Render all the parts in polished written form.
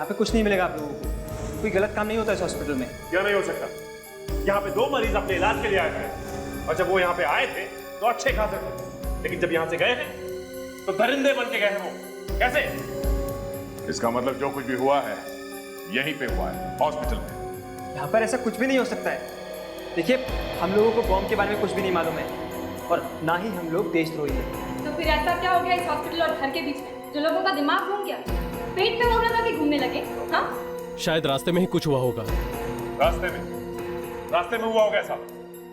यहाँ पे कुछ नहीं मिलेगा आप लोगों को। कोई गलत काम नहीं होता इस हॉस्पिटल में। क्या नहीं हो सकता? यहाँ पे 2 मरीज अपने इलाज के लिए आए थे और जब वो यहाँ पे आए थे तो अच्छे खासे थे, लेकिन जब यहाँ से गए हैं तो दरिंदे बन के गए हैं वो। कैसे? इसका मतलब जो कुछ भी हुआ है यहीं पे हुआ है, हॉस्पिटल में। यहाँ पर ऐसा कुछ भी नहीं हो सकता है। देखिए, हम लोगों को बॉम्ब के बारे में कुछ भी नहीं मालूम है और ना ही हम लोग देशद्रोही हैं। तो फिर ऐसा क्या हो गया इस हॉस्पिटल और घर के बीच में जो लोगों का दिमाग घूम गया? पेट पे होना था कि घूमने लगे? हाँ, शायद रास्ते में ही कुछ हुआ होगा। रास्ते में हुआ होगा ऐसा।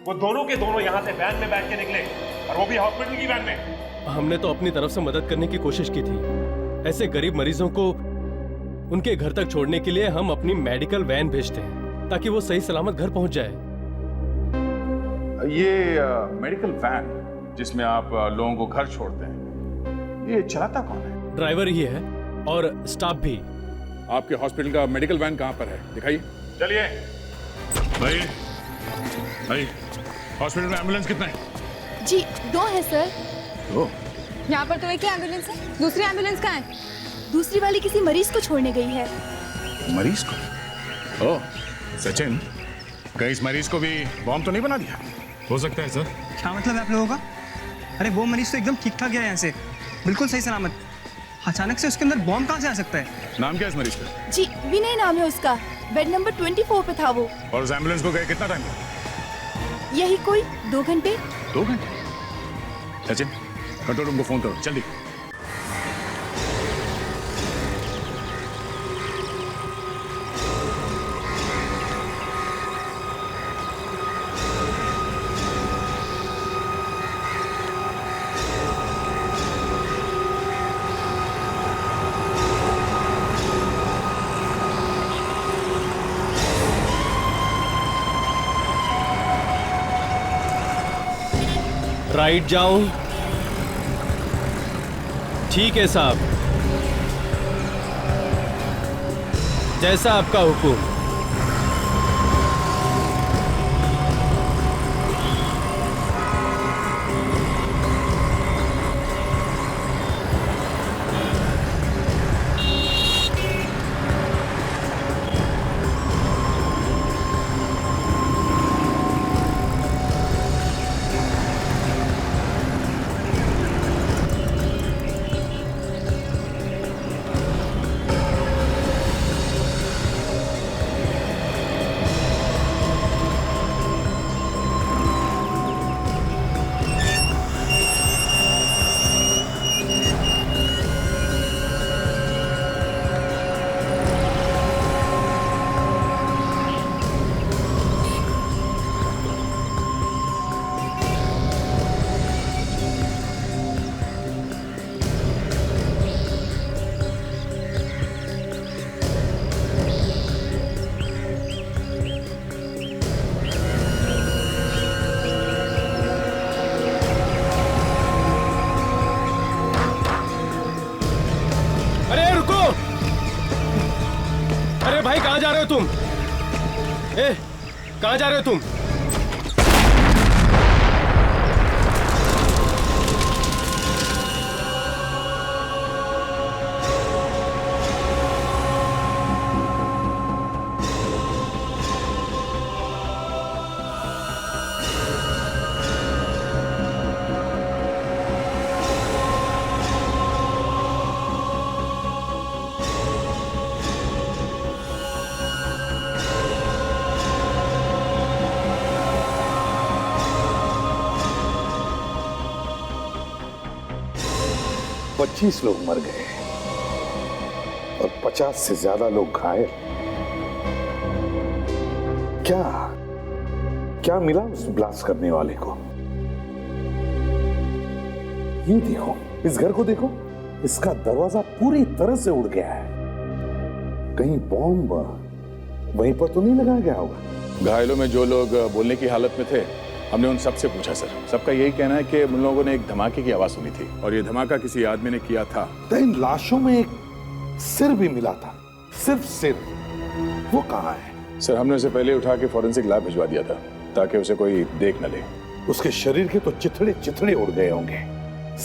वो दोनों के दोनों यहाँ से वैन में बैठ के निकले और वो भी हॉस्पिटल की वैन में। हमने तो अपनी तरफ से मदद करने की कोशिश की थी। ऐसे गरीब मरीजों को उनके घर तक छोड़ने के लिए हम अपनी मेडिकल वैन भेजते हैं ताकि वो सही सलामत घर पहुंच जाए। ये मेडिकल वैन जिसमें आप लोगों को घर छोड़ते हैं, ये चलाता कौन है? ड्राइवर ही है और स्टाफ भी। आपके हॉस्पिटल का मेडिकल वैन कहाँ पर है, दिखाइए। चलिए भाई भाई, हॉस्पिटल में एम्बुलेंस कितना है? जी 2 है सर। 2? यहाँ पर तो एक ही एम्बुलेंस है। दूसरी एम्बुलेंस कहाँ है? दूसरी वाली किसी मरीज को छोड़ने गई है। मरीज को? ओह सचिन, कहीं इस मरीज को भी बॉम्ब तो नहीं बना दिया? हो सकता है सर। क्या मतलब है आप लोगों का? अरे वो मरीज तो एकदम ठीक ठाक गया यहाँ से, बिल्कुल सही सलामत। अचानक से उसके अंदर बॉम्ब कहाँ से आ सकता है? नाम क्या है इस मरीज का? जी विनय नाम है उसका। बेड नंबर 24 पे था वो। और उस एम्बुलेंस को गए कितना टाइम? यही कोई 2 घंटे। 2 घंटे? सचिन, कंट्रोल रूम को फोन करो जल्दी। राइट जाऊं? ठीक है साहब, जैसा आपका हुक्म। भाई कहाँ जा रहे हो तुम? कहाँ जा रहे हो तुम? पच्चीस लोग मर गए और 50 से ज्यादा लोग घायल। क्या क्या मिला उस ब्लास्ट करने वाले को? ये देखो, इस घर को देखो, इसका दरवाजा पूरी तरह से उड़ गया है। कहीं बॉम्ब वहीं पर तो नहीं लगाया गया होगा? घायलों में जो लोग बोलने की हालत में थे, हमने उन सबसे पूछा सर। सबका यही कहना है कि उन लोगों ने एक धमाके की आवाज सुनी थी और ये धमाका किसी आदमी ने किया था। तो इन लाशों में एक सिर भी मिला था, सिर्फ सिर। वो कहाँ है? सर हमने उसे पहले उठा के फॉरेंसिक लैब भिजवा दिया था ताकि उसे कोई देख न ले। उसके शरीर के तो चिथड़े चिथड़े उड़ गए होंगे,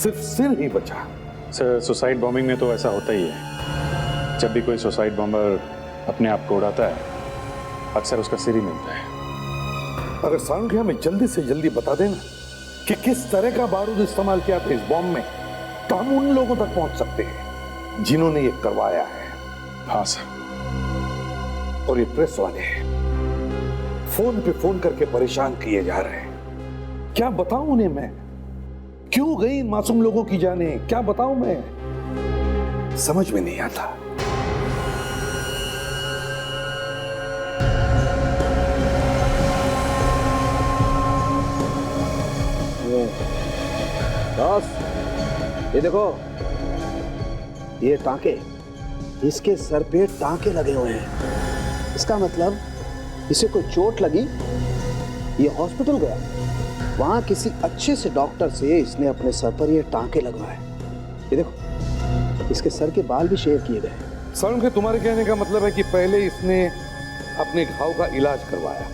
सिर्फ सिर ही बचा। सर सुसाइड बॉम्बिंग में तो ऐसा होता ही है। जब भी कोई सुसाइड बॉम्बर अपने आप को उड़ाता है अक्सर उसका सिर ही मिलता है। अगर सांख्या में जल्दी से जल्दी बता देना कि किस तरह का बारूद इस्तेमाल किया था इस बॉम्ब में, तो हम उन लोगों तक पहुंच सकते हैं जिन्होंने ये करवाया है। हाँ सर। और ये प्रेस वाले फोन पे फोन करके परेशान किए जा रहे हैं। क्या बताऊं उन्हें मैं? क्यों गई इन मासूम लोगों की जाने? क्या बताऊं मैं? समझ में नहीं आता। बॉस, ये देखो, ये टांके, इसके सर पे टांके लगे हुए हैं। इसका मतलब इसे कोई चोट लगी, ये हॉस्पिटल गया, वहां किसी अच्छे से डॉक्टर से इसने अपने सर पर ये टांके लगवाए। ये देखो, इसके सर के बाल भी शेव किए गए। सर के तुम्हारे कहने का मतलब है कि पहले इसने अपने घाव का इलाज करवाया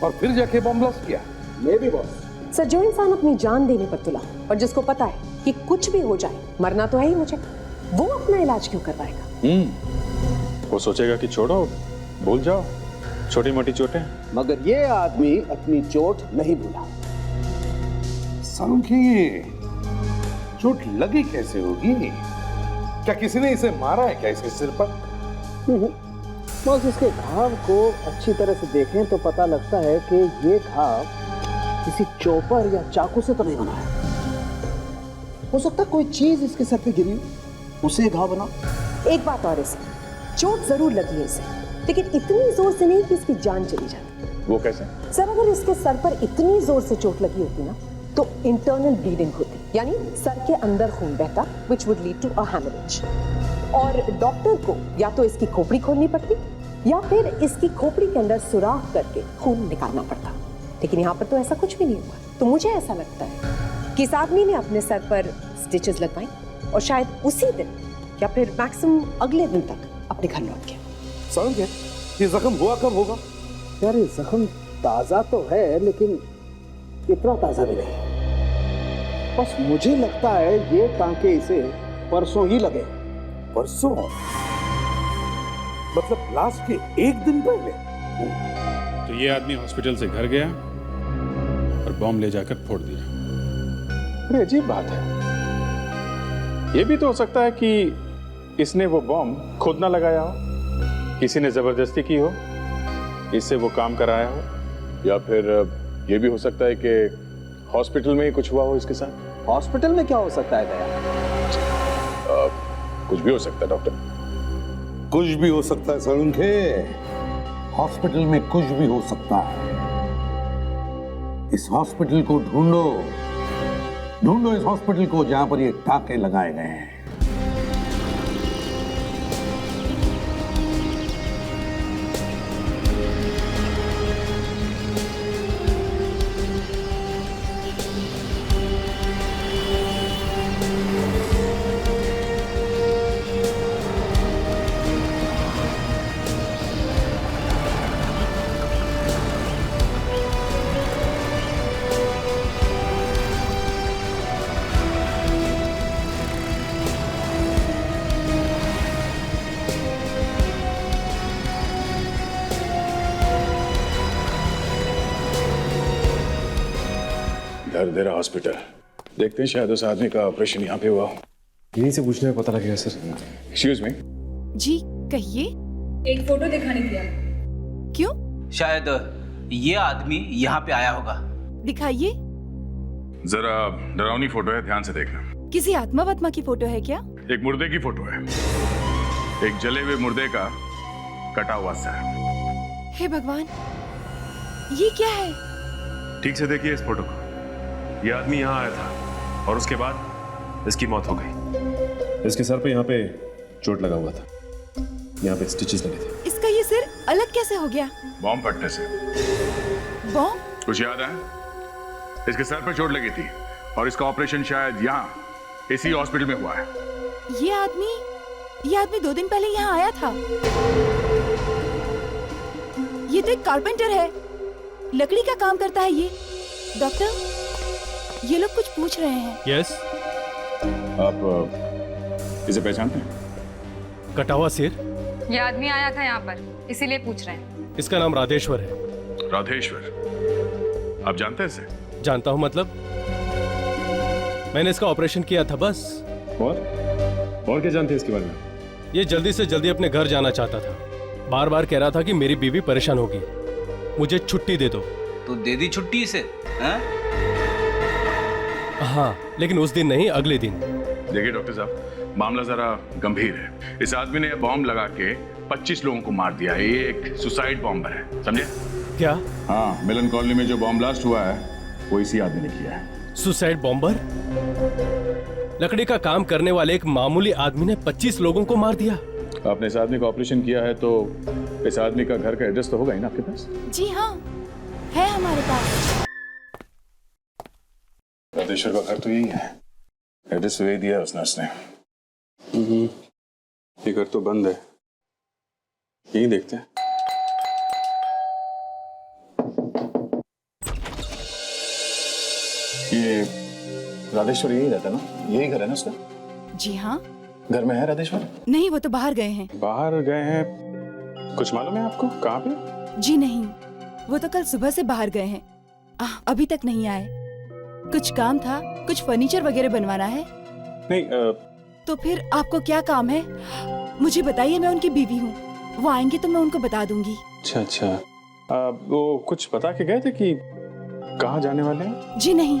और फिर जाके बॉम्ब ब्लास्ट किया? मे भी बॉस। सर, जो इंसान अपनी जान देने पर तुला और जिसको पता है कि कुछ भी हो जाए, मरना तो है ही मुझे, वो अपना इलाज क्यों करवाएगा? वो सोचेगा कि छोड़ो, भूल जाओ छोटी मोटी चोटें। मगर ये आदमी अपनी चोट नहीं भूला। सांख्य, ये चोट लगी कैसे होगी? क्या किसी ने इसे मारा है क्या इसके सिर पर? बस इसके घाव को अच्छी तरह से देखें तो पता लगता है कि ये घाव किसी चॉपर या चाकू से तो नहीं बना है। हो सकता है कोई चीज इसके सर पे गिरी, उसे घाव बना। एक बात और है सर, चोट जरूर लगी है इसे, लेकिन इतनी जोर से नहीं कि इसकी जान चली जाती। वो कैसे? सर, अगर इसके सर पर इतनी जोर से चोट लगी होती ना, तो इंटरनल ब्लीडिंग होती, यानी सर के अंदर खून बहता, which would lead to a hemorrhage। और डॉक्टर को या तो इसकी खोपड़ी खोलनी पड़ती या फिर इसकी खोपड़ी के अंदर सुराख करके खून निकालना पड़ता, लेकिन यहाँ पर तो ऐसा कुछ भी नहीं हुआ। तो मुझे ऐसा लगता है कि इस आदमी ने अपने सर पर स्टिचेस लगवाई और शायद उसी दिन या फिर मैक्सिमम अगले दिन तक अपने घर लौट गया। सांख्य, ये जख्म हुआ कब होगा? यार, ये जख्म ताजा तो है लेकिन इतना ताजा भी नहीं। बस मुझे लगता है ये टांके इसे परसों ही लगे। परसों? मतलब लास्ट के एक दिन पहले? तो ये आदमी हॉस्पिटल से घर गया और बॉम्ब ले जाकर फोड़ दिया। अरे अजीब बात है। ये भी तो हो सकता है कि इसने वो बॉम्ब खुद ना लगाया हो, किसी ने जबरदस्ती की हो, इससे वो काम कराया हो, या फिर ये भी हो सकता है कि हॉस्पिटल में ही कुछ हुआ हो इसके साथ। हॉस्पिटल में क्या हो सकता है गया? कुछ भी हो सकता है डॉक्टर। कुछ भी हो सकता है सांख्य, हॉस्पिटल में कुछ भी हो सकता है। इस हॉस्पिटल को ढूंढो, ढूंढो इस हॉस्पिटल को जहां पर ये टाके लगाए गए हैं। दर्देरा हॉस्पिटल, देखते हैं शायद उस आदमी का ऑपरेशन यहाँ पे हुआ हो। यहीं से पूछने में पता लगेगा सर। Excuse me. जी कहिए। एक फोटो दिखाने दिया। क्यों? शायद ये आदमी यहाँ पे आया होगा। दिखाइए। जरा डरावनी फोटो है, ध्यान से देखना। किसी आत्मा वात्मा की फोटो है क्या? एक मुर्दे की फोटो है, एक जले हुए मुर्दे का कटा हुआ सर। हे भगवान, ये क्या है? ठीक से देखिए इस फोटो को। ये आदमी यहाँ आया था और उसके बाद इसकी मौत हो गई। इसके सर पे यहाँ पे चोट लगा हुआ था, यहाँ पे स्टिचेस लगे थे। इसका ये सिर अलग कैसे हो गया? बॉम्ब फटने से। बॉम्ब? कुछ याद है? इसके सर पे चोट लगी थी और इसका ऑपरेशन शायद यहाँ इसी हॉस्पिटल में हुआ है। ये आदमी 2 दिन पहले यहाँ आया था। ये तो एक कारपेंटर है, लकड़ी का काम करता है ये। डॉक्टर, ये लोग कुछ पूछ रहे हैं। यस। आप इसे पहचानते हैं? कटा हुआ सिर, ये आदमी आया था यहाँ पर, इसीलिए पूछ रहे हैं। इसका नाम राधेश्वर है। राधेश्वर, आप जानते हैं इसे? जानता हूँ मतलब? मैंने इसका ऑपरेशन किया था बस। और क्या जानते हैं इसके बारे में? ये जल्दी से जल्दी अपने घर जाना चाहता था। बार बार कह रहा था कि मेरी बीवी परेशान होगी, मुझे छुट्टी दे दो। तो दे दी छुट्टी इसे? हाँ, लेकिन उस दिन नहीं, अगले दिन। देखिए डॉक्टर साहब, मामला जरा गंभीर है। इस आदमी ने बॉम्ब लगा के 25 लोगों को मार दिया है। ये एक सुसाइड बॉम्बर है, समझे? क्या? हाँ, मिलन कॉलोनी में जो बॉम्ब ब्लास्ट हुआ है वो इसी आदमी ने किया है। Suicide bomber? लकड़ी का काम करने वाले एक मामूली आदमी ने 25 लोगों को मार दिया। आपने इस आदमी का ऑपरेशन किया है तो इस आदमी का घर का एड्रेस तो होगा ही ना आपके पास? जी हाँ, है हमारे पास। राधेश्वर का घर तो यही है। एड्रेस वही दिया है उस नर्स ने। ये घर तो बंद है, यही देखते हैं। ये राधेश्वर यही रहता है ना? यही घर है ना उसका? जी हाँ। घर में है राधेश्वर? नहीं, वो तो बाहर गए हैं। बाहर गए हैं? कुछ मालूम है आपको कहाँ पे? जी नहीं, वो तो कल सुबह से बाहर गए हैं, अभी तक नहीं आए। कुछ काम था, कुछ फर्नीचर वगैरह बनवाना है। नहीं तो फिर आपको क्या काम है? मुझे बताइए, मैं उनकी बीवी हूँ। वो आएंगे तो मैं उनको बता दूंगी। अच्छा, वो कुछ बता के गए थे कि कहाँ जाने वाले हैं? जी नहीं,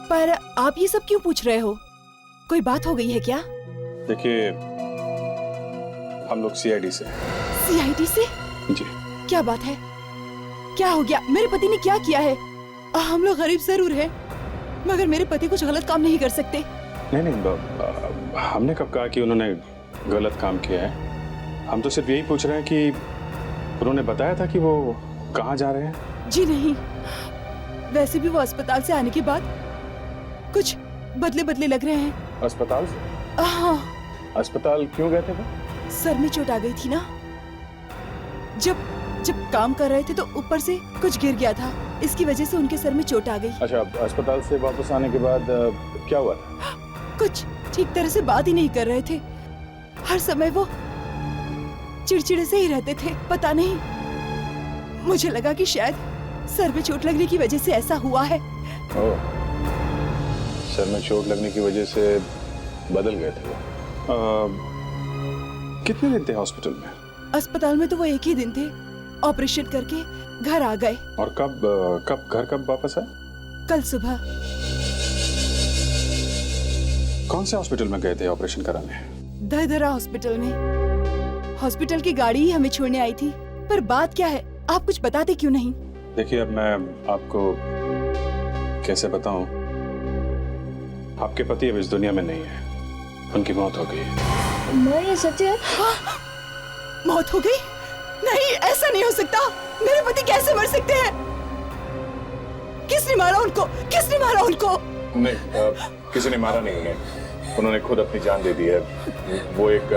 पर आप ये सब क्यों पूछ रहे हो? कोई बात हो गई है क्या? देखिए, हम लोग सीआईडी से। सीआईडी से? जी। क्या बात है? क्या हो गया? मेरे पति ने क्या किया है? हम लोग गरीब जरूर हैं, मगर मेरे पति कुछ गलत काम नहीं कर सकते। नहीं, हमने कब कहा कि उन्होंने गलत काम किया है? हम तो सिर्फ यही पूछ रहे हैं कि उन्होंने बताया था कि वो कहाँ जा रहे हैं? जी नहीं, वैसे भी वो अस्पताल से आने के बाद कुछ बदले बदले लग रहे हैं। अस्पताल से? हाँ। अस्पताल क्यों गए थे वो? सर में चोट आ गई थी ना। जब काम कर रहे थे तो ऊपर से कुछ गिर गया था, इसकी वजह से उनके सर में चोट आ गई। अच्छा, अस्पताल से वापस आने के बाद क्या हुआ था? कुछ ठीक तरह से बात ही नहीं कर रहे थे। हर समय वो चिड़चिड़े से ही रहते थे। पता नहीं, मुझे लगा कि शायद सर में चोट लगने की वजह से ऐसा हुआ है। ओह, सर में चोट लगने की वजह से बदल गए थे वो। कितने दिन थे हॉस्पिटल में? अस्पताल में तो वो एक ही दिन थे। ऑपरेशन करके घर आ गए। और कब वापस आए? कल सुबह। कौन से हॉस्पिटल में गए थे ऑपरेशन कराने? दरदरा हॉस्पिटल में। हॉस्पिटल की गाड़ी ही हमें छोड़ने आई थी। पर बात क्या है, आप कुछ बताते क्यों नहीं? देखिए, अब मैं आपको कैसे बताऊं, आपके पति अब इस दुनिया में नहीं है, उनकी मौत हो गई है। मैं ये सच है? मौत हो गई? नहीं, ऐसा नहीं हो सकता। मेरे पति कैसे मर सकते हैं? किसने मारा उनको? किसने मारा उनको? नहीं, किसी ने मारा नहीं है। उन्होंने खुद अपनी जान दे दी है। वो एक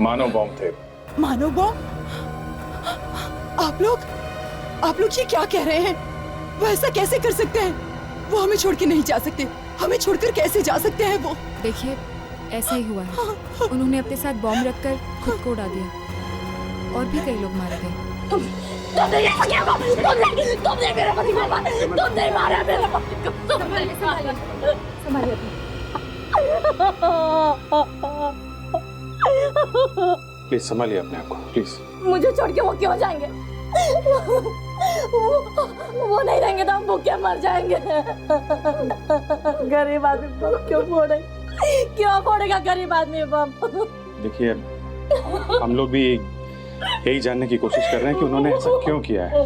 मानव बॉम्ब थे। मानव बॉम्ब? आप लोग ये क्या कह रहे हैं? वो ऐसा कैसे कर सकते हैं? वो हमें छोड़ के नहीं जा सकते। हमें छोड़कर कैसे जा सकते हैं वो? देखिए, ऐसा ही हुआ है। उन्होंने अपने साथ बॉम्ब रखकर खुद को उड़ा दिया, और भी कई लोग मारे गए। तुमने मेरे पति को मारा, तुमने मारा मेरे पति को। संभालिए। प्लीज संभालिए अपने आप को, प्लीज। मुझे छोड़ के वो क्यों जाएंगे? वो नहीं रहेंगे तो हम भूखे मर जाएंगे। गरीब आदमी बम क्यों फोड़े? क्यों फोड़ेगा गरीब आदमी बम? देखिए, हम लोग भी यही जानने की कोशिश कर रहे हैं कि उन्होंने ऐसा क्यों किया है।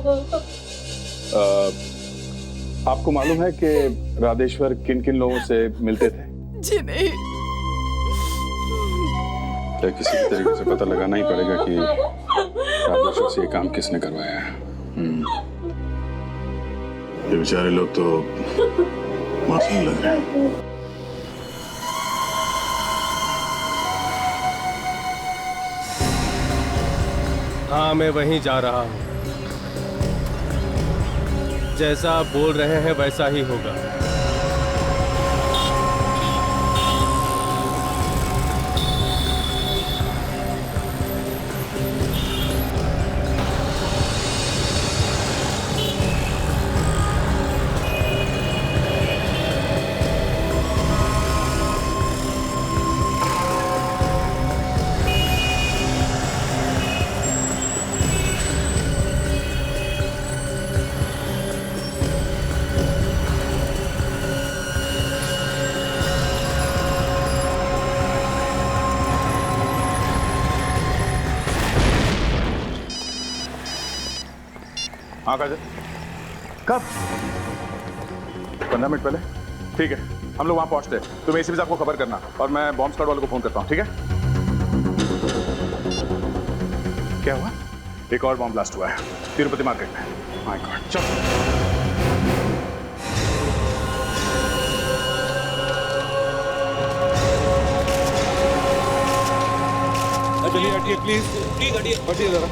आपको मालूम है कि राधेश्वर किन किन लोगों से मिलते थे? जी नहीं। तो किसी भी तरीके से पता लगाना ही पड़ेगा कि राधेश्वर से ये काम किसने करवाया है। ये बेचारे लोग तो मासूम लग रहे हैं। हाँ, मैं वहीं जा रहा हूँ। जैसा आप बोल रहे हैं वैसा ही होगा। हाँ काजल, कब? 15 मिनट पहले। ठीक है, हम लोग वहाँ पहुँचते हैं। तुम एसीपी साहब को खबर करना और मैं बॉम्ब स्क्वाड वालों को फोन करता हूँ, ठीक है? क्या हुआ? एक और बॉम्ब ब्लास्ट हुआ है तिरुपति मार्केट में। माय गॉड, चलो। चलिए हटिए प्लीज, हटिए जरा।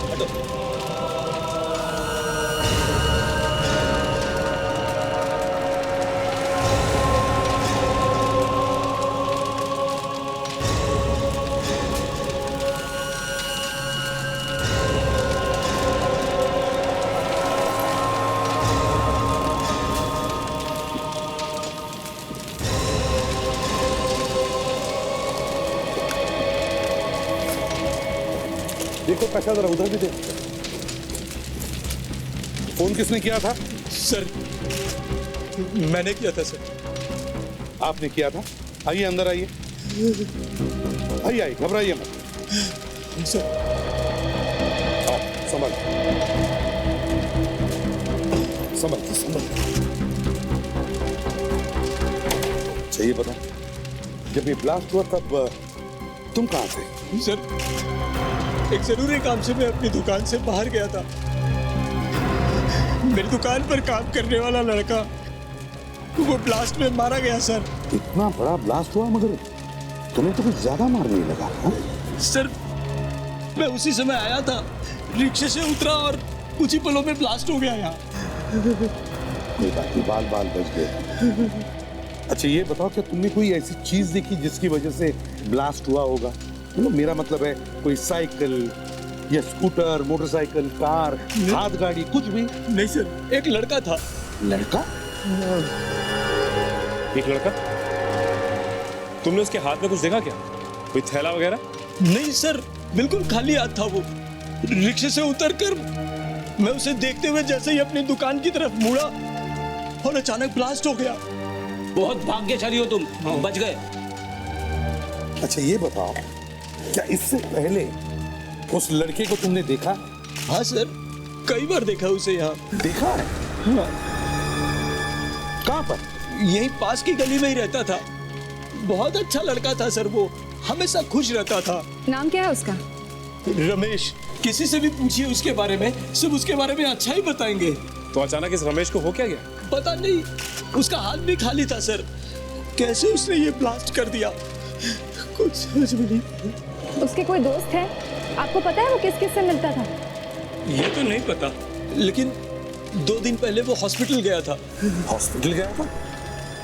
देखो पैसा जरा उधर भी दे। फोन किसने किया था? सर मैंने किया था सर। आपने किया था? आइए अंदर आइए, आइए आइए, घबराइए मत। सर आओ, संभल संभल संभल। अच्छा ये बताओ, जब ये ब्लास्ट हुआ तब तुम कहाँ थे? सर एक जरूरी काम से मैं अपनी दुकान से बाहर गया था। मेरी दुकान पर काम करने वाला लड़का वो ब्लास्ट में मारा गया सर। इतना बड़ा ब्लास्ट हुआ मगर तुम्हें तो कुछ ज्यादा मार नहीं लगा? हा? सर मैं उसी समय आया था, रिक्शे से उतरा और कुछ ही पलों में ब्लास्ट हो गया यहाँ। कोई बात नहीं, बाल बाल बच गए। अच्छा ये बताओ, क्या तुमने कोई ऐसी चीज देखी जिसकी वजह से ब्लास्ट हुआ होगा? मेरा मतलब है कोई साइकिल या स्कूटर, मोटरसाइकिल, कार, हाथ गाड़ी, कुछ भी? नहीं सर, एक लड़का था। लड़का? एक लड़का? तुमने उसके हाथ में कुछ देखा क्या? कोई थैला वगैरह? नहीं सर, बिल्कुल खाली हाथ था वो। रिक्शे से उतरकर मैं उसे देखते हुए जैसे ही अपनी दुकान की तरफ मुड़ा और अचानक ब्लास्ट हो गया। बहुत भाग्यशाली हो तुम, बच गए। अच्छा ये बताओ, क्या इससे पहले उस लड़के को तुमने देखा? हाँ सर, कई बार देखा उसे यहाँ। देखा है? हाँ। कहाँ पर? यही पास की गली में ही रहता था। बहुत अच्छा लड़का था सर, वो हमेशा खुश रहता था। नाम क्या है उसका? रमेश। किसी से भी पूछिए उसके बारे में, सब उसके बारे में अच्छा ही बताएंगे। तो अचानक इस रमेश को हो क्या गया? पता नहीं, उसका हाथ भी खाली था सर। कैसे उसने ये ब्लास्ट कर दिया कुछ समझ में नहीं। उसके कोई दोस्त है? आपको पता है वो किस किस से मिलता था? ये तो नहीं पता, लेकिन 2 दिन पहले वो हॉस्पिटल गया था। हॉस्पिटल गया था?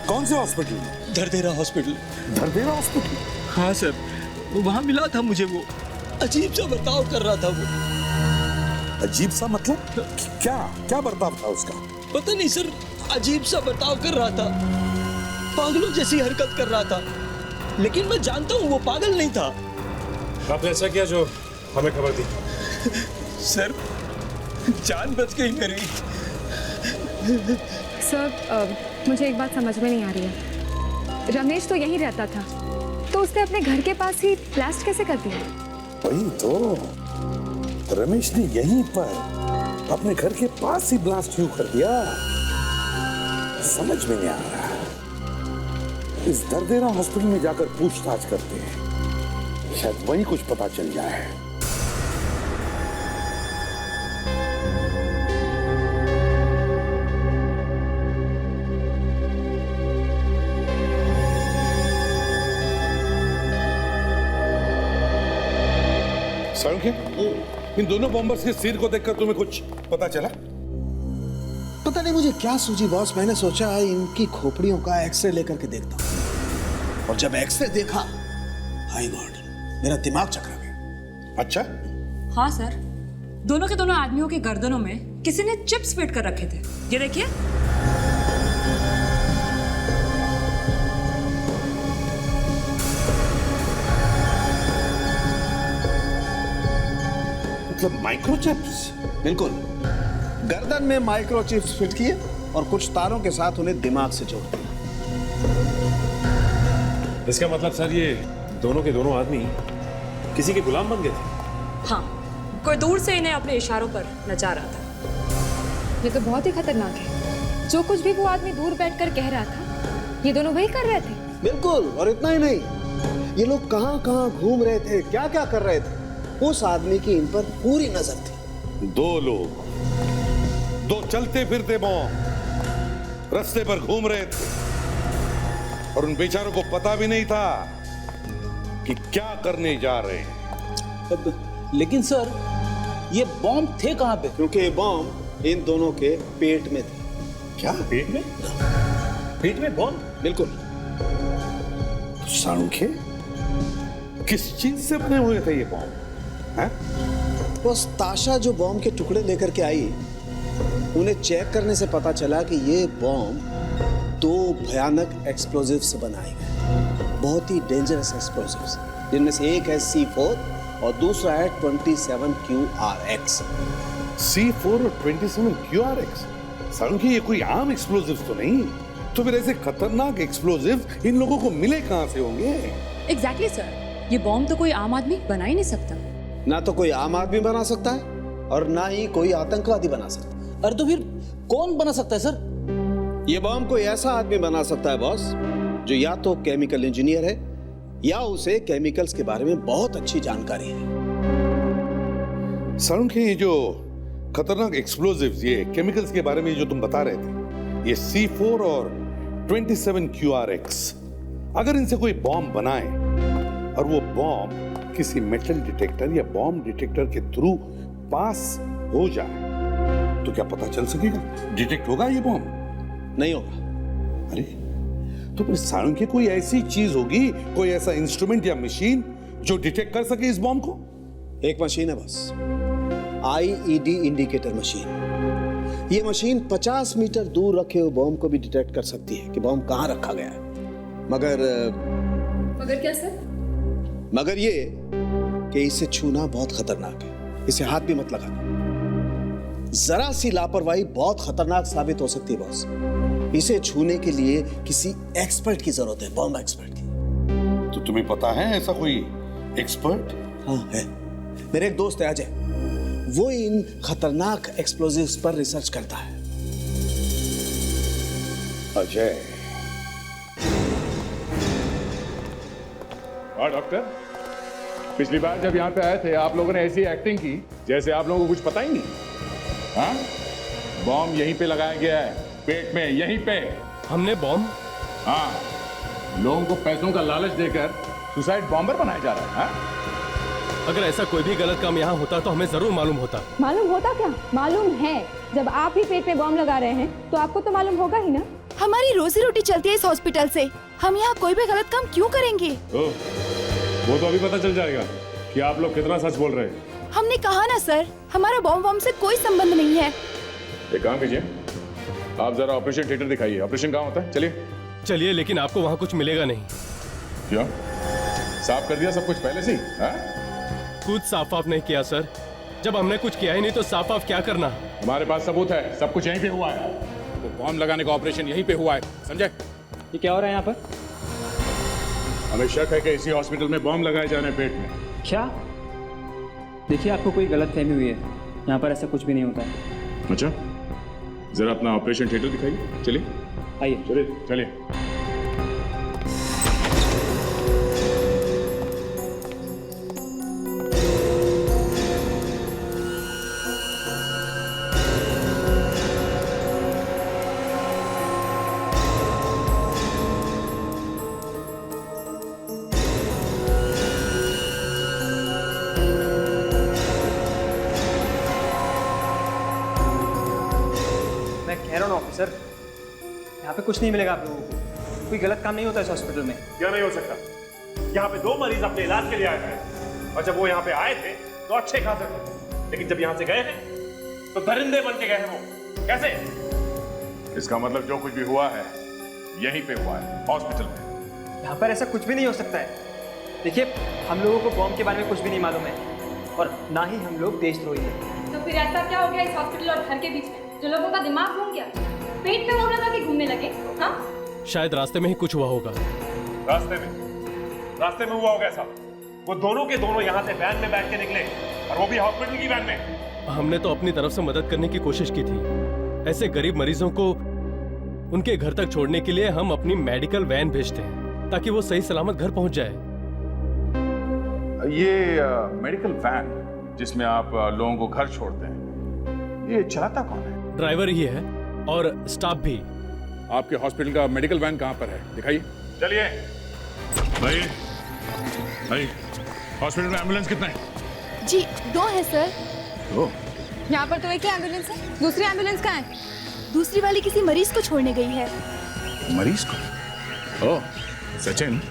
कौन से हॉस्पिटल? धरदेरा हॉस्पिटल। धरदेरा हॉस्पिटल? हाँ सर, वहाँ मिला था मुझे। वो अजीब सा बर्ताव कर रहा था। वो अजीब सा मतलब? क्या क्या बर्ताव था उसका? पता नहीं सर, अजीब सा बर्ताव कर रहा था, पागलों जैसी हरकत कर रहा था। लेकिन मैं जानता हूँ वो पागल नहीं था। आपने ऐसा किया जो हमें खबर दी? सर जान बच गई मेरी। सर मुझे एक बात समझ में नहीं आ रही है। रमेश तो यहीं रहता था, तो उसने अपने घर के पास ही ब्लास्ट कैसे कर दिया? वही तो, रमेश ने यहीं पर अपने घर के पास ही ब्लास्ट क्यों कर दिया? समझ में नहीं आ रहा। इस धरदेरा हॉस्पिटल में जाकर पूछताछ करते हैं, शायद वहीं कुछ पता चल जाए। इन दोनों बॉम्बर्स के सिर को देखकर तुम्हें कुछ पता चला? पता नहीं मुझे क्या सूझी बॉस, मैंने सोचा इनकी खोपड़ियों का एक्सरे लेकर के देखता हूं। और जब एक्सरे देखा, हाय गॉड, मेरा दिमाग चकरा गया। अच्छा? हाँ सर, दोनों के दोनों आदमियों के गर्दनों में किसी ने चिप्स फिट कर रखे थे। ये देखिए। मतलब माइक्रोचिप्स? बिल्कुल, गर्दन में माइक्रोचिप्स फिट किए और कुछ तारों के साथ उन्हें दिमाग से जोड़ दिया। इसका मतलब सर ये दोनों के दोनों आदमी किसी के गुलाम बन गए थे? हाँ, कोई दूर से इन्हें अपने इशारों पर नचा रहा था। ये तो बहुत ही खतरनाक है। जो कुछ भी वो आदमी दूर बैठकर कह रहा था, ये दोनों वही कर रहे थे। बिल्कुल, और इतना ही नहीं, ये लोग कहाँ कहाँ घूम रहे थे, क्या क्या कर रहे थे, उस आदमी की इन पर पूरी नजर थी। दो लोग, दो चलते फिरते बॉम्ब रास्ते पर घूम रहे थे और उन बेचारों को पता भी नहीं था कि क्या करने जा रहे हैं। लेकिन सर, ये बॉम्ब थे कहां पे? क्योंकि ये बॉम्ब इन दोनों के पेट में थे। क्या पेट में? पेट में बॉम्ब? बिल्कुल। साणुखे, किस चीज से बने हुए थे ये बॉम्ब? बस ताशा जो बॉम्ब के टुकड़े लेकर के आई, उन्हें चेक करने से पता चला कि ये बॉम्ब 2 भयानक एक्सप्लोजिव से बनाए गए, बहुत ही डेंजरस एक्सप्लोजिव्स, जिनमें से एक है C4 और दूसरा है 27QRX। C4 और 27QRX? साणुखे, ये कोई आम एक्सप्लोजिव तो नहीं? तो फिर ऐसे खतरनाक एक्सप्लोजिव इन लोगों को मिले कहां से होंगे? एग्जैक्टली सर, ये बॉम्ब तो कोई आम आदमी बना ही नहीं सकता। ना तो कोई आम आदमी बना सकता है और ना ही कोई आतंकवादी बना सकता है। अरे तो फिर कौन बना सकता है सर? ये बॉम्ब कोई ऐसा आदमी बना सकता है बॉस, जो या तो केमिकल इंजीनियर है या उसे केमिकल्स के बारे में बहुत अच्छी जानकारी है। साणुखे, ये जो खतरनाक एक्सप्लोजिव्स, ये केमिकल्स के बारे में जो तुम बता रहे थे, ये C4 और 27QRX, अगर इनसे कोई बॉम्ब बनाए और वो बॉम्ब किसी मेटल डिटेक्टर या बॉम्ब डिटेक्टर के थ्रू पास हो जाए तो क्या पता चल सकेगा? डिटेक्ट होगा ये बॉम्ब? नहीं होगा। अरे तो फिर साणुखे, कोई ऐसी चीज होगी, कोई ऐसा इंस्ट्रूमेंट या मशीन जो डिटेक्ट कर सके इस बॉम्ब को? एक मशीन है बस, IED इंडिकेटर मशीन। ये मशीन 50 मीटर दूर रखे हुए बॉम्ब को भी डिटेक्ट कर सकती है कि बॉम्ब कहां रखा गया है। मगर क्या सर? मगर ये कि इसे छूना बहुत खतरनाक है, इसे हाथ भी मत लगाना। जरा सी लापरवाही बहुत खतरनाक साबित हो सकती है बॉस। इसे छूने के लिए किसी एक्सपर्ट की जरूरत है, बॉम्ब एक्सपर्ट की। तो तुम्हें पता है ऐसा कोई एक्सपर्ट? हाँ है, मेरे एक दोस्त है अजय, वो इन खतरनाक एक्सप्लोजिव्स पर रिसर्च करता है। अजय? हाँ डॉक्टर, पिछली बार जब यहाँ पे आए थे आप लोगों ने ऐसी एक्टिंग की जैसे आप लोगों को कुछ पता ही नहीं। हाँ, बॉम्ब यहीं पे लगाया गया है, पेट में, यहीं पे। हमने बॉम्ब? हाँ, लोगों को पैसों का लालच देकर सुसाइड बॉम्बर बनाया जा रहा है। हाँ? अगर ऐसा कोई भी गलत काम यहाँ होता तो हमें जरूर मालूम होता। मालूम होता क्या? मालूम है। जब आप ही पेट में बॉम्ब लगा रहे हैं तो आपको तो मालूम होगा ही ना। हमारी रोजी रोटी चलती है इस हॉस्पिटल से, हम यहाँ कोई भी गलत काम क्यों करेंगे? वो तो अभी पता चल जाएगा कि आप लोग कितना सच बोल रहे हैं। हमने कहा ना सर, हमारा बॉम्ब से कोई संबंध नहीं है। एक काम कीजिए, आप जरा ऑपरेशन थिएटर दिखाइए। ऑपरेशन कहाँ होता है? चलिए। चलिए, लेकिन आपको वहाँ कुछ मिलेगा नहीं। क्यों? साफ कर दिया सब कुछ पहले से ही? कुछ साफ नहीं किया सर। जब हमने कुछ किया ही नहीं तो साफ क्या करना? हमारे पास सबूत है, सब कुछ यहीं पे हुआ है। वो बॉम्ब लगाने का ऑपरेशन यहीं पे हुआ है, समझे? ये क्या हो रहा है यहाँ पर? हमें शक है कि इसी हॉस्पिटल में बॉम्ब लगाए जा रहे हैं पेट में। क्या? देखिए, आपको कोई गलतफहमी हुई है, यहाँ पर ऐसा कुछ भी नहीं होता है। अच्छा, जरा अपना ऑपरेशन थिएटर दिखाइए। चलिए आइए। चलिए चलिए। सर, यहाँ पे कुछ नहीं मिलेगा आप लोगों को। कोई गलत काम नहीं होता इस हॉस्पिटल में। क्या नहीं हो सकता? यहाँ पे 2 मरीज अपने इलाज के लिए आए थे और जब वो यहाँ पे आए थे तो अच्छे खासे थे, लेकिन जब यहाँ से गए हैं तो दरिंदे बन के गए हैं वो। कैसे? इसका मतलब जो कुछ भी हुआ है यहीं पे हुआ है, हॉस्पिटल में। यहाँ पर ऐसा कुछ भी नहीं हो सकता है। देखिए, हम लोगों को बॉम्ब के बारे में कुछ भी नहीं मालूम है और ना ही हम लोग देशद्रोही हैं। तो फिर ऐसा क्या हो गया इस हॉस्पिटल और घर के बीच में जो लोगों का दिमाग घूम गया, पेट पे बॉम्ब लगा के घूमने लगे? हाँ, शायद रास्ते में ही कुछ हुआ होगा। रास्ते में हुआ होगा ऐसा। वो दोनों के दोनों यहाँ से वैन में बैठ के निकले और वो भी हॉस्पिटल की वैन में। हमने तो अपनी तरफ से मदद करने की कोशिश की थी, ऐसे गरीब मरीजों को उनके घर तक छोड़ने के लिए हम अपनी मेडिकल वैन भेजते हैं ताकि वो सही सलामत घर पहुंच जाए। ये मेडिकल वैन जिसमें आप लोगों को घर छोड़ते हैं, ये चलाता कौन है? ड्राइवर ही है और स्टाफ भी। आपके हॉस्पिटल का मेडिकल वैन कहाँ पर है, दिखाइए। चलिए भाई। भाई हॉस्पिटल में एम्बुलेंस कितना है? जी 2 है सर। दो? यहाँ पर तो एक ही एम्बुलेंस है, दूसरी एम्बुलेंस कहाँ है? दूसरी वाली किसी मरीज को छोड़ने गई है। मरीज को? ओह सचिन,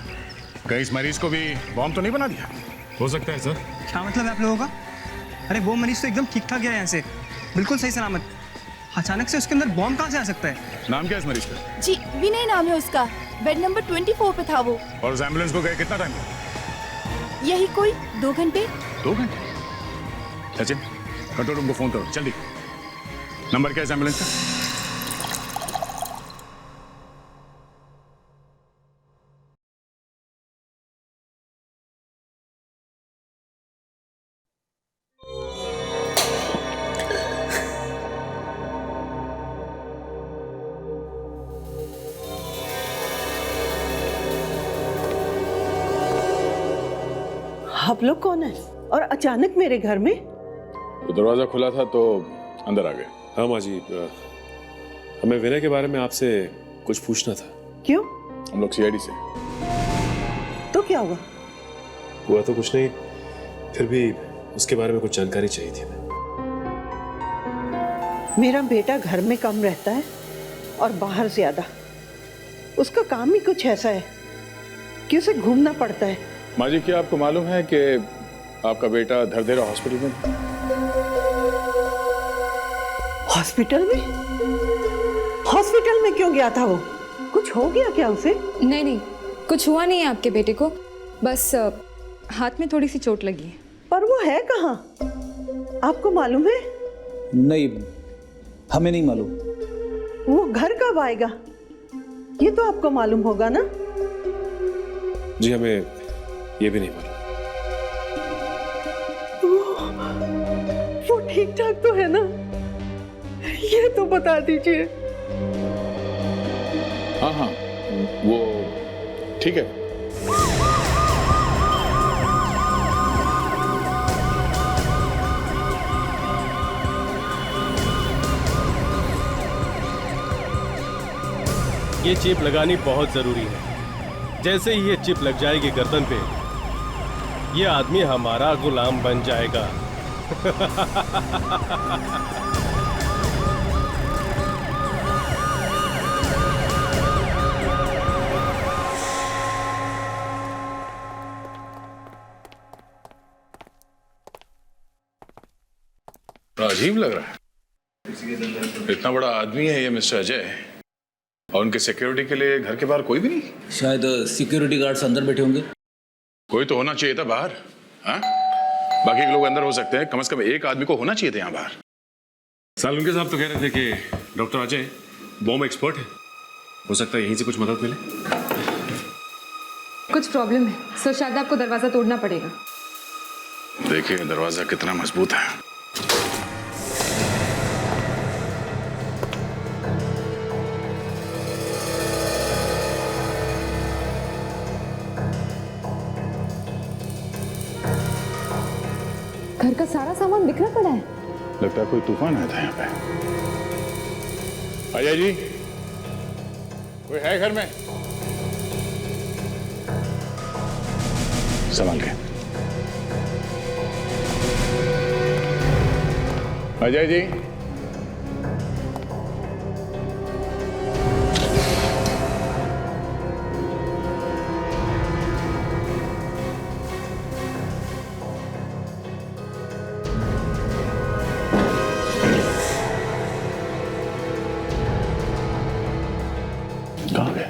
कहीं इस मरीज को भी बॉम्ब तो नहीं बना दिया? हो सकता है सर। क्या मतलब है आप लोगों का? अरे वो मरीज तो एकदम ठीक ठाक गया यहाँ से, बिल्कुल सही सलामत। अचानक से उसके अंदर बॉम्ब कहाँ से आ सकता है? नाम क्या है इस मरीज का? जी विनय नाम है उसका, बेड नंबर 24 पे था वो। और उस एम्बुलेंस को गए कितना टाइम? यही कोई 2 घंटे। 2 घंटे? सचिन कंट्रोल रूम को फोन करो जल्दी। नंबर क्या है इस एम्बुलेंस का? आप लोग कौन है और अचानक मेरे घर में? वो दरवाजा खुला था तो अंदर आ गए। हाँ माँ जी, हमें विनय के बारे में आपसे कुछ पूछना था। क्यों? हम लोग सीआईडी से। तो क्या हुआ? हुआ तो कुछ नहीं, फिर भी उसके बारे में कुछ जानकारी चाहिए थी हमें। मेरा बेटा घर में कम रहता है और बाहर ज्यादा। उसका काम ही कुछ ऐसा है कि उसे घूमना पड़ता है। माँ जी, क्या आपको मालूम है कि आपका बेटा धरदेरा हॉस्पिटल में? हॉस्पिटल में? हॉस्पिटल में क्यों गया था वो? कुछ हो गया क्या उसे? नहीं नहीं, कुछ हुआ नहीं है आपके बेटे को, बस हाथ में थोड़ी सी चोट लगी है। पर वो है कहाँ? आपको मालूम है? नहीं, हमें नहीं मालूम। वो घर कब आएगा ये तो आपको मालूम होगा ना? जी हमें ये भी नहीं मालूम। वो ठीक ठाक तो है ना? ये तो बता दीजिए। हाँ हाँ, वो ठीक है। ये चिप लगानी बहुत जरूरी है। जैसे ही ये चिप लग जाएगी गर्दन पे, ये आदमी हमारा गुलाम बन जाएगा। अजीब लग रहा है। इतना बड़ा आदमी है ये मिस्टर अजय, और उनके सिक्योरिटी के लिए घर के बाहर कोई भी नहीं? शायद सिक्योरिटी गार्ड्स अंदर बैठे होंगे। कोई तो होना चाहिए था बाहर। हाँ, बाकी के लोग अंदर हो सकते हैं, कम से कम एक आदमी को होना चाहिए था यहाँ बाहर। सालुंके साहब तो कह रहे थे कि डॉक्टर अजय बॉम्ब एक्सपर्ट है, हो सकता है यहीं से कुछ मदद मिले। कुछ प्रॉब्लम है, सो शायद आपको दरवाजा तोड़ना पड़ेगा। देखिए दरवाजा कितना मजबूत है। घर का सारा सामान बिखरा पड़ा है। लगता है कोई तूफान आया था यहाँ पे। अजय जी, कोई है घर में? संभाल के। अजय जी, कहाँ गए?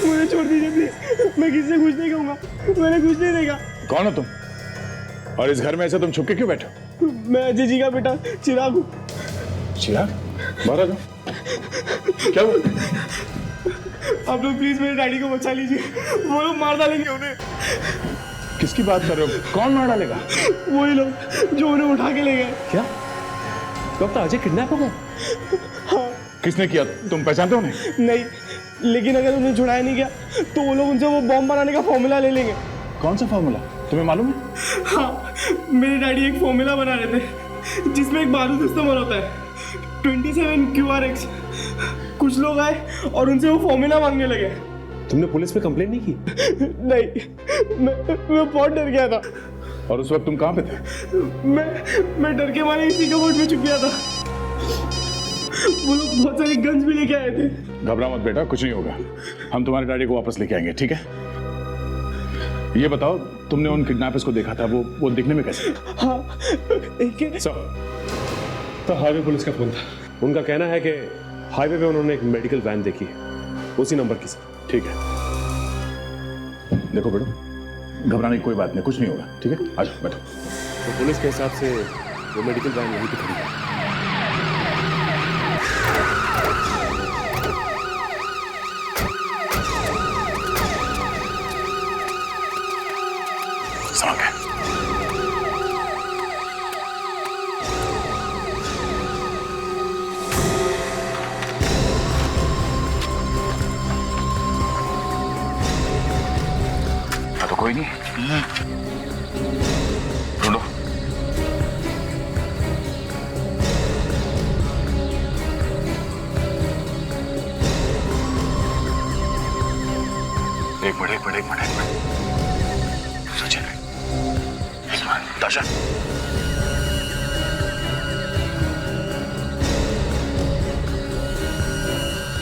मुझे छोड़ दीजिए प्लीज, मैं किसी से कुछ नहीं कहूंगा, मैंने कुछ नहीं देखा। कौन हो तुम? और इस घर में ऐसे तुम छुप के क्यों बैठे हो? मैं अजय जी का बेटा चिराग हूँ। चिराग, बाहर आ जाओ। क्या हुआ? आप लोग प्लीज मेरे डैडी को बचा लीजिए, वो लोग मार डालेंगे उन्हें। किसकी बात कर रहे हो? कौन मार डालेगा? वही लोग जो उन्हें उठा के ले गए। क्या? कब तो अजय किडनैप हो गए? हाँ। किसने किया? तुम पहचानते हो उन्हें? नहीं, लेकिन अगर उन्हें छुड़ाया नहीं गया तो वो लोग उनसे वो बॉम्ब बनाने का फॉर्मूला ले लेंगे। कौन सा फॉर्मूला? तुम्हें मालूम है? हाँ, मेरे डैडी एक फॉर्मूला बना रहे थे जिसमें एक बारूद इस्तेमाल होता है, 27 QRX। कुछ लोग आए और उनसे वो फॉर्मूला मांगने लगे। तुमने पुलिस में कंप्लेंट नहीं की? नहीं, मैं बहुत डर गया था। और उस वक्त तुम कहाँ पे थे? मैं डर के मारे इसी कबर्ड में छुप गया था। वो लोग बहुत सारी गन्स भी लेके आए थे। घबरा मत बेटा, कुछ नहीं होगा। हम तुम्हारे डैडी को वापस लेके आएंगे, ठीक है? ये बताओ, तुमने उन किडनैपर्स को देखा था, वो दिखने में कैसे? हाँ, तो हाईवे पुलिस का फोन था। उनका कहना है कि हाईवे पे उन्होंने एक मेडिकल वैन देखी है, उसी नंबर की। सर ठीक है, देखो बेटो, घबराने की कोई बात नहीं, कुछ नहीं होगा, ठीक है? आ जाओ, बैठो। तो पुलिस के हिसाब से वो मेडिकल वैन यहीं पे खड़ी है। समझ गए। तो कोई नहीं, ढूंढो। एक मिनट सचिन, एक मिनट। दाशा,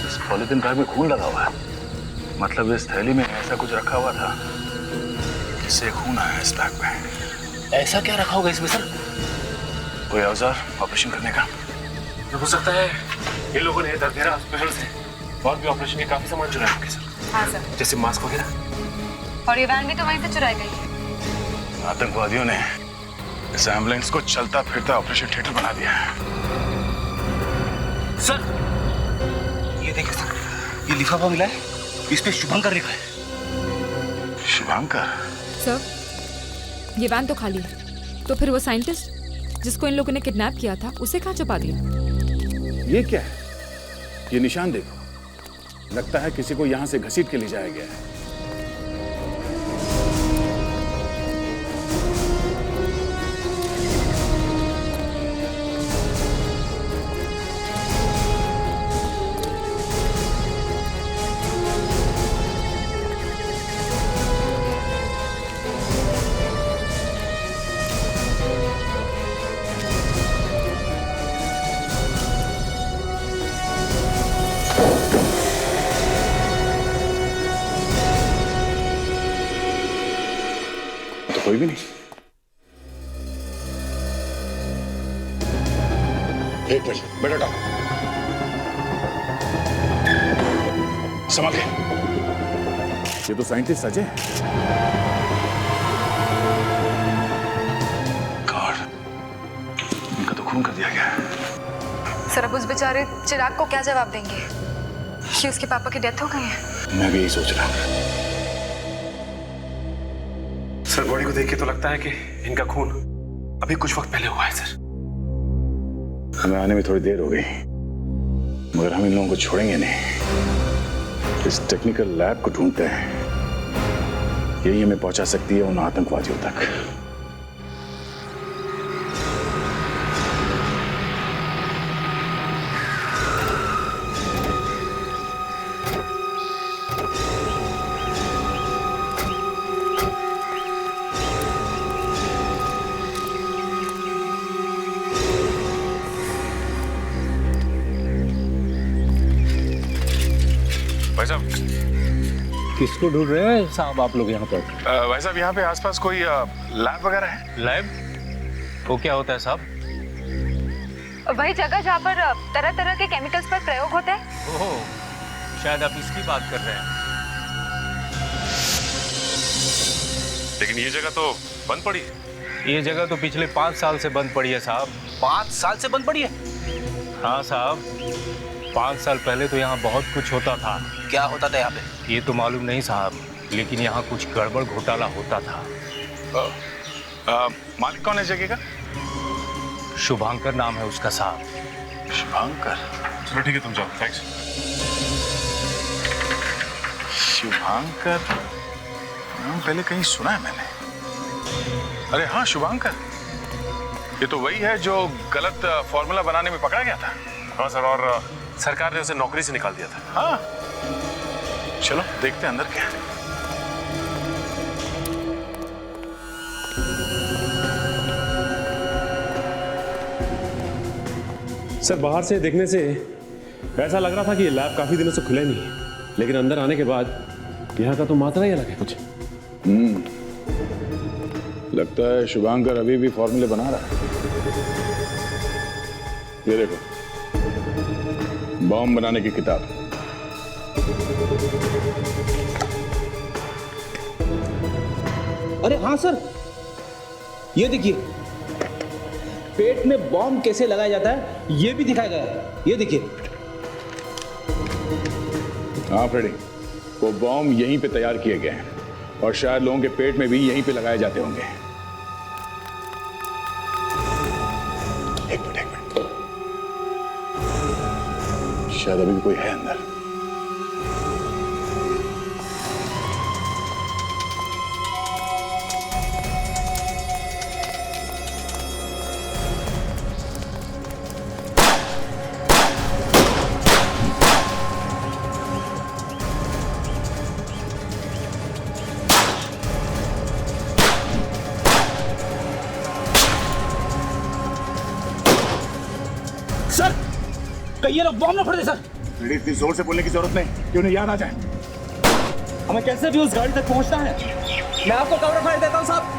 इस पॉलिथीन बैग में खून लगा हुआ है। मतलब इस थैली में ऐसा कुछ रखा हुआ था जिससे खून आया इस बैग में। ऐसा क्या रखा होगा इसमें सर? कोई औजार ऑपरेशन करने का? हो सकता है ये लोगों ने दरदेरा हॉस्पिटल से और भी ऑपरेशन के काफी सामान चुराए होंगे सर। हाँ सर। जैसे मास्क वगैरह। और ये वैन भी तो वहीं से चुराई गई है। आतंकवादियों ने इस एम्बुलेंस को चलता फिरता ऑपरेशन थिएटर बना दिया है। सर, ये देखिए सर, ये लिफाफा मिला है, इस पे शुभंकर लिखा है। शुभंकर? सर, ये वैन तो खाली है, तो फिर वो साइंटिस्ट जिसको इन लोगों ने किडनैप किया था, उसे कहाँ छुपा दिया? ये क्या है? ये निशान देखो, लगता है किसी को यहाँ से घसीट के ले जाया गया है। कोई भी नहीं। एक मिनट, बेटा डाल। संभाल के। ये तो साइंटिस्ट अजय। गॉड, इनका तो खून कर दिया गया है। सर, अब उस बेचारे चिराग को क्या जवाब देंगे कि उसके पापा की डेथ हो गई है? मैं भी यही सोच रहा हूँ। सर, बॉडी को देख के तो लगता है कि इनका खून अभी कुछ वक्त पहले हुआ है सर। हमें आने में थोड़ी देर हो गई, मगर हम इन लोगों को छोड़ेंगे नहीं। इस टेक्निकल लैब को ढूंढते हैं, यही हमें पहुंचा सकती है उन आतंकवादियों तक। भाई साहब, किसको ढूंढ रहे हैं साहब आप लोग यहाँ पर? भाई साहब, यहाँ पे आसपास कोई लैब वगैरह है? लैब? वो क्या होता है साहब? वही जगह जहाँ पर तरह तरह के केमिकल्स पर प्रयोग होते हैं। ओह, शायद आप इसकी बात कर रहे हैं। लेकिन ये जगह तो बंद पड़ी। ये जगह तो पिछले 5 साल से बंद पड़ी है साहब। 5 साल से बंद पड़ी है? हाँ साहब, 5 साल पहले तो यहाँ बहुत कुछ होता था। क्या होता था यहाँ पे? ये तो मालूम नहीं साहब, लेकिन यहाँ कुछ गड़बड़ घोटाला होता था। मालिक कौन है जगह का? शुभांकर नाम है उसका साहब। शुभांकर? चलो ठीक है, तुम जाओ। थैंक्स। शुभांकर नाम पहले कहीं सुना है मैंने। अरे हाँ, शुभांकर, ये तो वही है जो गलत फॉर्मूला बनाने में पकड़ा गया था। हाँ सर, और सरकार ने उसे नौकरी से निकाल दिया था। हाँ, चलो देखते हैं अंदर क्या है। सर, बाहर से देखने से ऐसा लग रहा था कि ये लैब काफी दिनों से खुला नहीं है, लेकिन अंदर आने के बाद यहाँ का तो मात्रा ही अलग है कुछ। लगता है शुभांकर अभी भी फॉर्मूले बना रहा है। ये देखो, बॉम्ब बनाने की किताब। अरे हाँ सर, ये देखिए, पेट में बॉम्ब कैसे लगाया जाता है ये भी दिखाया गया है। ये देखिए। हाँ फ्रेडी, वो बॉम्ब यहीं पे तैयार किए गए हैं और शायद लोगों के पेट में भी यहीं पे लगाए जाते होंगे। एक मिनट। शायद अभी भी कोई है अंदर। ये लोग बॉम्ब न फोड़ दे सर। इतनी जोर से बोलने की जरूरत नहीं कि उन्हें याद आ जाए। हमें कैसे भी उस गाड़ी तक पहुंचना है। मैं आपको कवर फायर देता हूं साहब।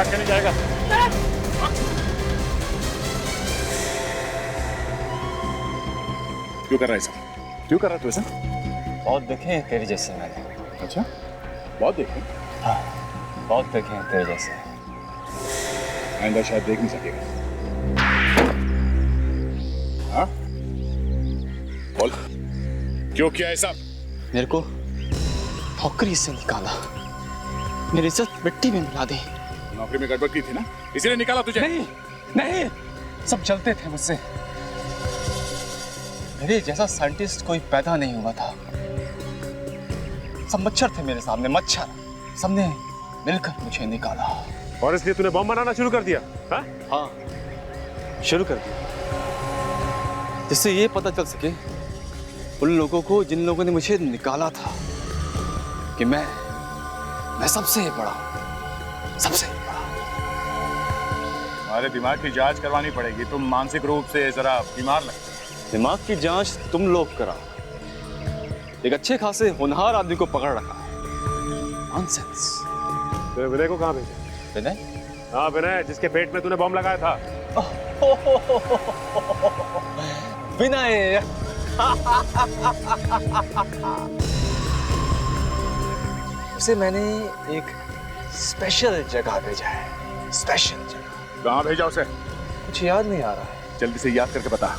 चले जाएगा। क्यों कर रहा है ऐसा? क्यों कर रहा है तू ऐसा? बहुत देखे हैं तेरे जैसे मैंने। अच्छा, बहुत देखे? हाँ, बहुत देखे हैं तेरे जैसे। आइंदा शायद देख नहीं सकेगा। हाँ? बोल, क्यों किया ऐसा? मेरे को नौकरी से निकाला, मेरी इज्जत मिट्टी में मिला दी। नौकरी में गड़बड़ की थी ना, इसीलिए निकाला तुझे? नहीं, सब चलते थे मुझसे। मेरे जैसा साइंटिस्ट कोई पैदा नहीं हुआ था। सब मच्छर थे मेरे सामने, मच्छर। सबने मिलकर मुझे निकाला। और इसलिए तूने बम बनाना शुरू कर दिया? हाँ, शुरू कर दिया, जिससे ये पता चल सके उन लोगों को जिन लोगों ने मुझे निकाला था कि मैं सबसे बड़ा, सबसे बड़ा। हमारे दिमाग की जांच करवानी पड़ेगी, तुम मानसिक रूप से जरा बीमार लगते। दिमाग की जांच तुम लोग कराओ। एक अच्छे खासे होनहार आदमी को पकड़ रखा है। नॉनसेंस। तो विनय को कहाँ भेजा? विनय? हाँ, विनय, जिसके पेट में तूने बम लगाया था। विनय। उसे मैंने एक स्पेशल जगह भेजा है। स्पेशल जगह। कहाँ भेजा उसे? कुछ याद नहीं आ रहा है। जल्दी से याद करके बता,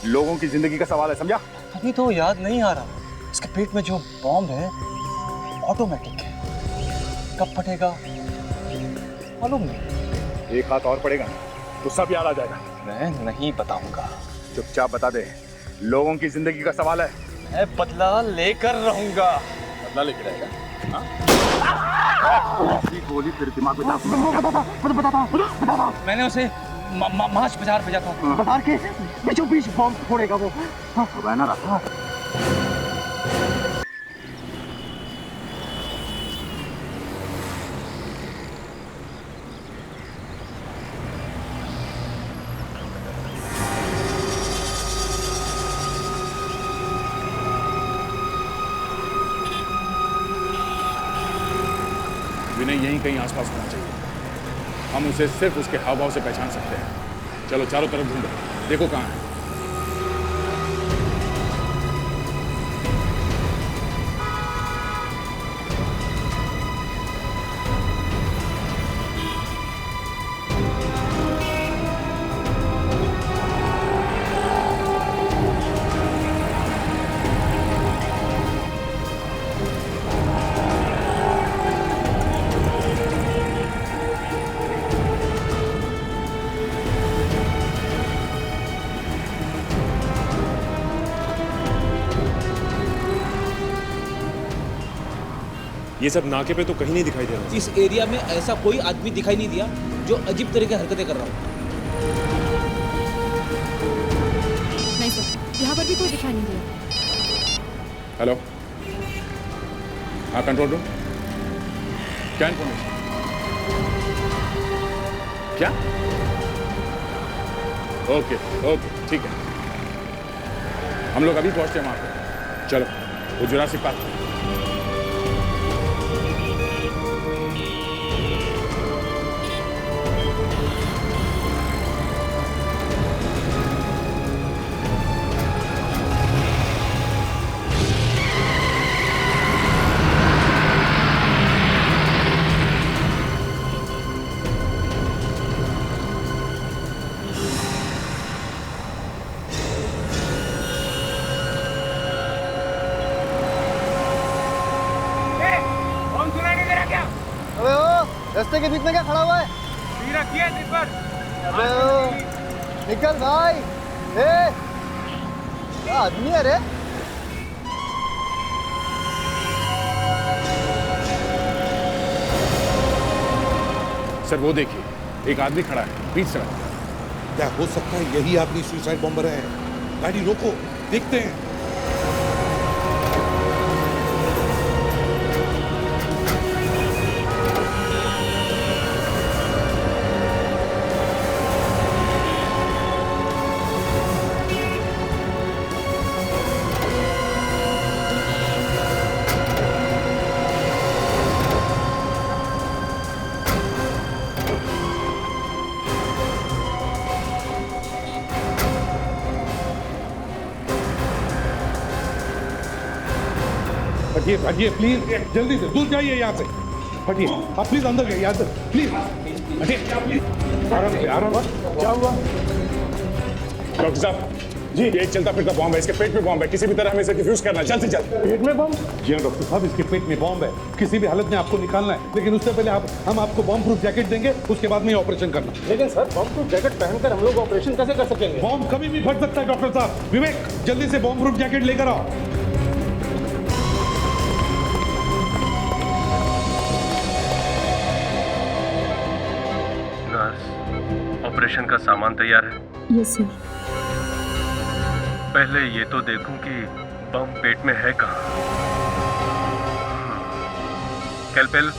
लोगों की जिंदगी का सवाल है, समझा? अभी तो याद नहीं आ रहा। इसके पेट में जो बॉम्ब है ऑटोमेटिक है, कब फटेगा मालूम नहीं। एक हाथ और पड़ेगा तो सब याद आ जाएगा। मैं नहीं बताऊंगा। चुपचाप बता दे, लोगों की जिंदगी का सवाल है। मैं बदला लेकर रहूंगा। बदला लेकर रहेगा? गोली तेरे दिमाग में मैंने उसे मार्च बाजार भेजा था। बाजार के बीचों बीच बॉम्ब फोड़ेगा वो। बहना रहा। विनय यहीं कहीं आसपास होना चाहिए। हम उसे सिर्फ उसके हाव भाव से पहचान सकते हैं। चलो चारों तरफ ढूंढो, देखो कहाँ है। ये सब नाके पे तो कहीं नहीं दिखाई दे रहा। इस एरिया में ऐसा कोई आदमी दिखाई नहीं दिया जो अजीब तरह की हरकतें कर रहा हो। नहीं सर, यहाँ पर भी कोई दिखाई नहीं दिया। हेलो, हाँ कंट्रोल रूम, क्या इन्फॉर्मेशन? क्या? ओके ओके ठीक है, हम लोग अभी पहुंचते हैं वहां पे। चलो वो जुरासिक पार्क। रास्ते के बीच में क्या खड़ा हुआ है? रखिए पर। अबे ओ, निकल भाई। क्या आदमी है रे? सर वो देखिए, एक आदमी खड़ा है बीच सड़क। क्या हो सकता है यही आदमी सुसाइड बॉम्बर है? गाड़ी रोको, देखते हैं। हटिए हटिए प्लीज, जल्दी से दूर जाइए यहाँ से। हटिए आप प्लीज, अंदर जाइए यहाँ से प्लीज। हटिए आराम से, आराम। क्या हुआ डॉक्टर साहब जी, ये एक चलता फिरता बॉम्ब है, इसके पेट में बॉम्ब है, किसी भी तरह हमें इसे डिफ्यूज करना है, जल्द से जल्द। पेट में बॉम्ब? जी हाँ डॉक्टर साहब, इसके पेट में बॉम्ब है, किसी भी हालत में आपको निकालना है, लेकिन उससे पहले हम आपको बॉम्ब प्रूफ जैकेट देंगे, उसके बाद में ऑपरेशन करना। लेकिन सर बॉम्ब प्रूफ जैकेट पहनकर हम लोग ऑपरेशन कैसे कर सकेंगे? बॉम्ब कभी भी फट सकता है डॉक्टर साहब। विवेक जल्दी से बॉम्ब प्रूफ जैकेट लेकर आओ। ऑपरेशन का सामान तैयार है? Yes sir. पहले ये तो देखूं कि बम पेट में है कहाँ। कैलपेल,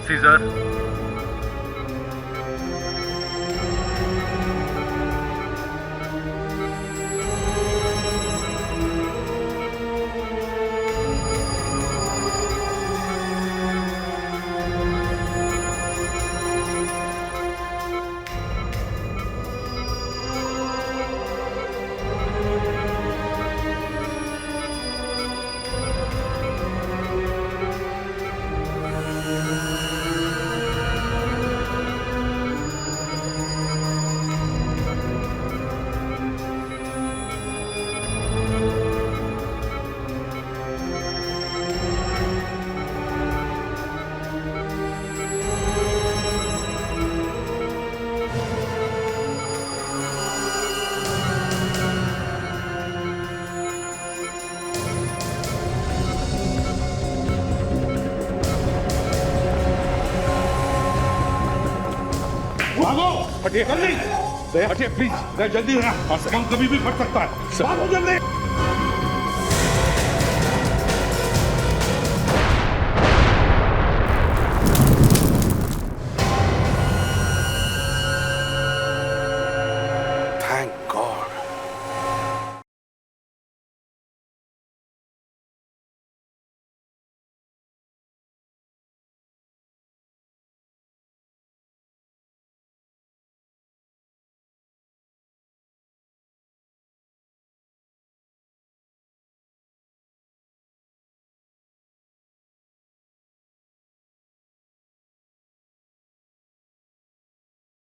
सीजर, भागो, हटिए जल्दी, हटिए प्लीज, जल्दी, बम कभी भी फट सकता है, भागो जल्दी।